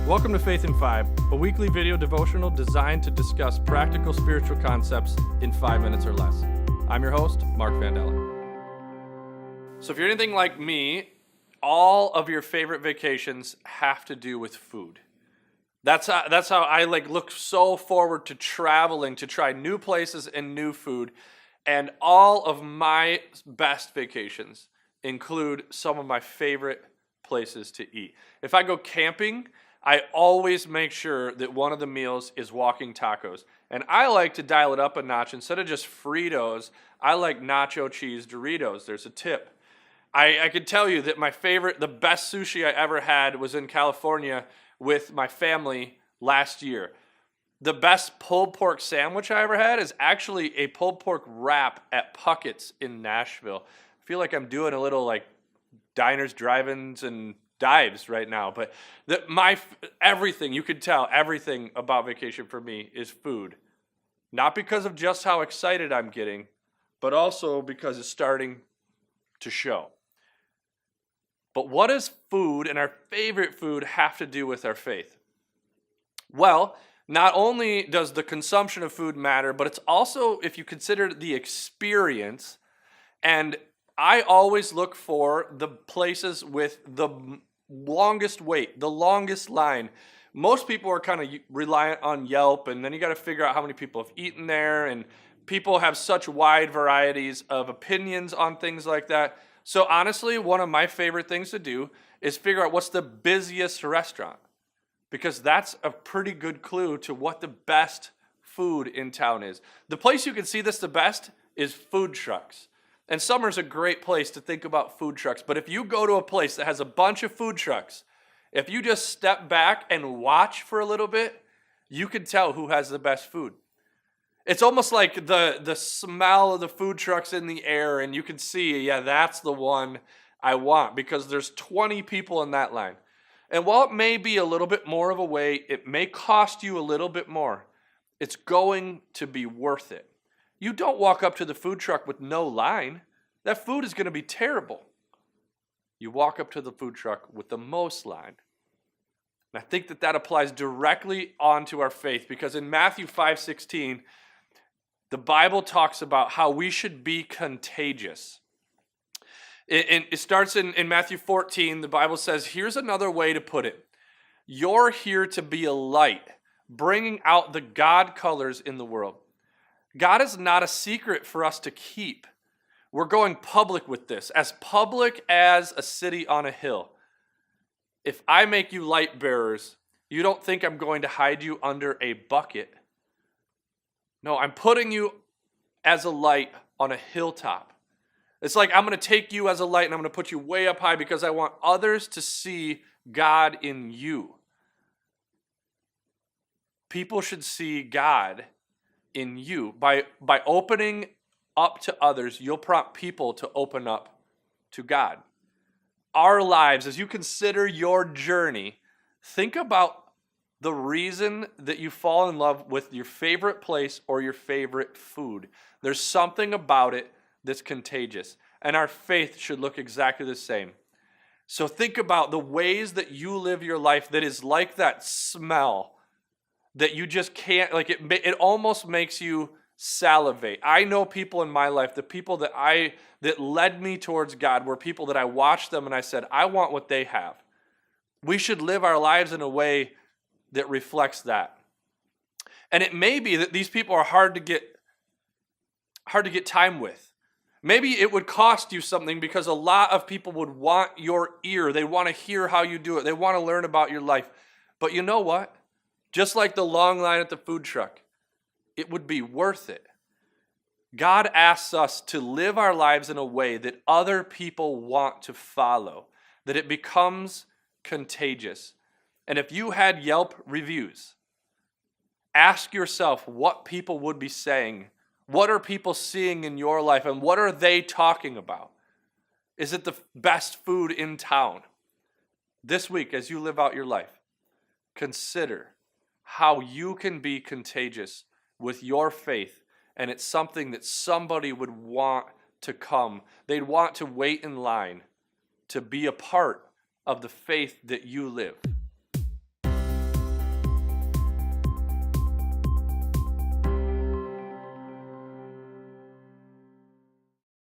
Welcome to Faith in 5, a weekly video devotional designed to discuss practical spiritual concepts in 5 minutes or less. I'm your host, Mark Vandella. So if you're anything like me, all of your favorite vacations have to do with food. That's how I look so forward to traveling to try new places and new food. And all of my best vacations include some of my favorite places to eat. If I go camping, I always make sure that one of the meals is walking tacos. And I like to dial it up a notch. Instead of just Fritos, I like nacho cheese Doritos. There's a tip. I can tell you that the best sushi I ever had was in California with my family last year. The best pulled pork sandwich I ever had is actually a pulled pork wrap at Puckett's in Nashville. I feel like I'm doing a little like diners, drive-ins, and dives right now, but everything, you could tell, everything about vacation for me is food. Not because of just how excited I'm getting, but also because it's starting to show. But what does food and our favorite food have to do with our faith? Well, not only does the consumption of food matter, but it's also, if you consider the experience, and I always look for the places with the longest wait, the longest line. Most people are kind of reliant on Yelp, and then you got to figure out how many people have eaten there, and people have such wide varieties of opinions on things like that. So honestly, one of my favorite things to do is figure out what's the busiest restaurant, because that's a pretty good clue to what the best food in town is. The place you can see this the best is food trucks. And summer's a great place to think about food trucks. But if you go to a place that has a bunch of food trucks, if you just step back and watch for a little bit, you can tell who has the best food. It's almost like the smell of the food trucks in the air, and you can see, yeah, that's the one I want, because there's 20 people in that line. And while it may be a little bit more of a wait, it may cost you a little bit more, it's going to be worth it. You don't walk up to the food truck with no line. That food is going to be terrible. You walk up to the food truck with the most line. And I think that applies directly onto our faith, because in Matthew 5:16, the Bible talks about how we should be contagious. It starts in Matthew 14. The Bible says, here's another way to put it. You're here to be a light, bringing out the God colors in the world. God is not a secret for us to keep. We're going public with this, as public as a city on a hill. If I make you light bearers, you don't think I'm going to hide you under a bucket. No, I'm putting you as a light on a hilltop. It's like I'm going to take you as a light and I'm going to put you way up high, because I want others to see God in you. People should see God in you. By opening up to others, you'll prompt people to open up to God. Our lives, as you consider your journey, think about the reason that you fall in love with your favorite place or your favorite food. There's something about it that's contagious, and our faith should look exactly the same. So think about the ways that you live your life that is like that smell that you just can't, like it almost makes you salivate. I know people in my life, the people that led me towards God were people that I watched them and I said, I want what they have. We should live our lives in a way that reflects that. And it may be that these people are hard to get time with. Maybe it would cost you something, because a lot of people would want your ear. They want to hear how you do it. They want to learn about your life. But you know what? Just like the long line at the food truck, it would be worth it. God asks us to live our lives in a way that other people want to follow, that it becomes contagious. And if you had Yelp reviews, ask yourself what people would be saying. What are people seeing in your life, and what are they talking about? Is it the best food in town? This week, as you live out your life, consider how you can be contagious with your faith, and it's something that somebody would want to come. They'd want to wait in line to be a part of the faith that you live.